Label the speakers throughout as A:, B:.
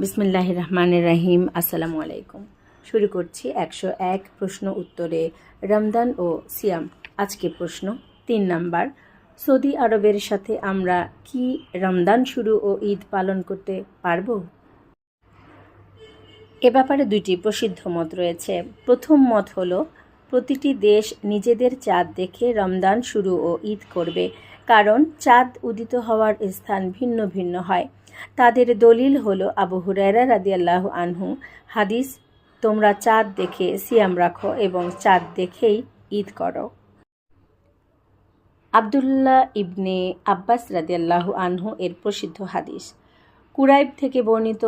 A: বিসমিল্লাহির রহমানির রহিম। আসসালামু আলাইকুম। শুরু করছি 101 প্রশ্ন উত্তরে রমজান ও সিয়াম। আজকে প্রশ্ন 3 নাম্বার। সৌদি আরবের সাথে আমরা কি রমজান শুরু ও ঈদ পালন করতে পারব? এ ব্যাপারে দুইটি প্রসিদ্ধ মত রয়েছে। প্রথম মত হলো প্রতিটি দেশ নিজেদের চাঁদ দেখে রমজান শুরু ও ঈদ করবে, কারণ চাঁদ উদিত হওয়ার স্থান ভিন্ন ভিন্ন হয়। তাদের দলিল হলো আবু হুরায়রা রাদিয়াল্লাহু আনহু হাদিস, তোমরা চাঁদ দেখে সিয়াম রাখো এবং চাঁদ দেখেই ঈদ করো। আবদুল্লাহ ইবনে আব্বাস রাদিয়াল্লাহু আনহু এর প্রসিদ্ধ হাদিস। কুরাইব থেকে বর্ণিত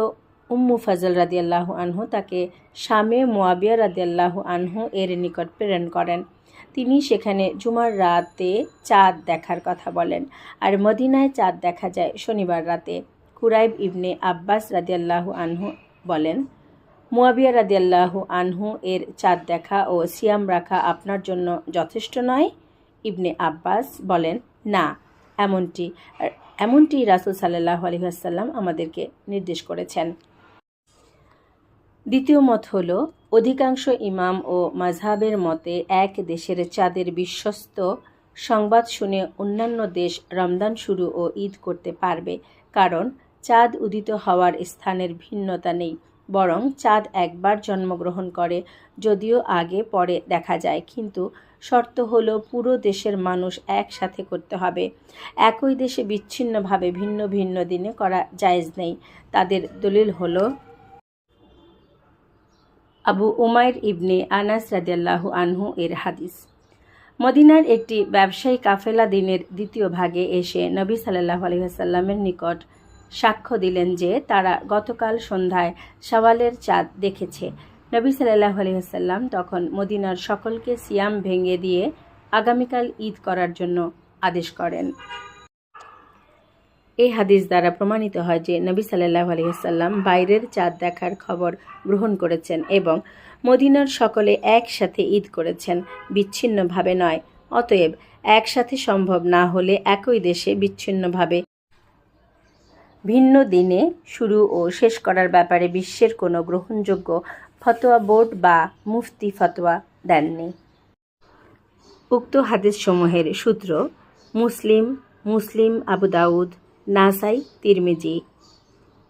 A: উম্মু ফজল রাদিয়াল্লাহু আনহু তাকে শামে মুয়াবিয়া রাদিয়াল্লাহু আনহু এর নিকট প্রেরণ করেন। তিনি সেখানে জুমার রাতে চাঁদ দেখার কথা বলেন, আর মদিনায় চাঁদ দেখা যায় শনিবার রাতে। কুরাইব ইবনে আব্বাস রাদিয়াল্লাহু আনহু বলেন, মুয়াবিয়া রাদিয়াল্লাহু আনহু এর চাঁদ দেখা ও সিয়াম রাখা আপনার জন্য যথেষ্ট নয়? ইবনে আব্বাস বলেন, না, এমনটি রাসূল সাল্লাল্লাহু আলাইহি ওয়াসাল্লাম আমাদেরকে নির্দেশ করেছেন। দ্বিতীয় মত হল, অধিকাংশ ইমাম ও মাযহাবের মতে এক দেশের চাঁদের বিশ্বস্ত সংবাদ শুনে অন্যান্য দেশ রমজান শুরু ও ঈদ করতে পারবে, কারণ চাঁদ উদিত হওয়ার স্থানের ভিন্নতা নেই, বরং চাঁদ একবার জন্মগ্রহণ করে, যদিও আগে পরে দেখা যায়, কিন্তু শর্ত হলো পুরো দেশের মানুষ একসাথে করতে হবে। একই দেশে বিচ্ছিন্নভাবে ভিন্ন ভিন্ন দিনে করা জায়েজ নেই। তাদের দলিল হলো আবু উমাইর ইবনে আনাস রাদিয়াল্লাহু আনহু এর হাদিস। মদিনার একটি ব্যবসায়ী কাফেলা দিনের দ্বিতীয় ভাগে এসে নবী সাল্লাল্লাহু আলাইহি ওয়াসাল্লামের নিকট সাক্ষ্য দিলেন যে তারা গতকাল সন্ধ্যায় শাওয়ালের চাঁদ দেখেছে। নবী সাল্লাল্লাহু আলাইহি ওয়াসাল্লাম তখন মদিনার সকলকে সিয়াম ভেঙে দিয়ে আগামীকাল ঈদ করার জন্য আদেশ করেন। এই হাদিস দ্বারা প্রমাণিত হয় যে নবী সাল্লাল্লাহু আলাইহি ওয়াসাল্লাম বাইরের চাঁদ দেখার খবর গ্রহণ করেছেন এবং মদিনার সকলে একসাথে ঈদ করেছেন, বিচ্ছিন্নভাবে নয়। অতএব একসাথে সম্ভব না হলে একই দেশে বিচ্ছিন্নভাবে ভিন্ন দিনে শুরু ও শেষ করার ব্যাপারে বিশ্বের কোনো গ্রহণযোগ্য ফতোয়া বোর্ড বা মুফতি ফতোয়া দেননি। উক্ত হাদিসসমূহের সূত্র মুসলিম, আবু দাউদ, নাসাই, তিরমিজি।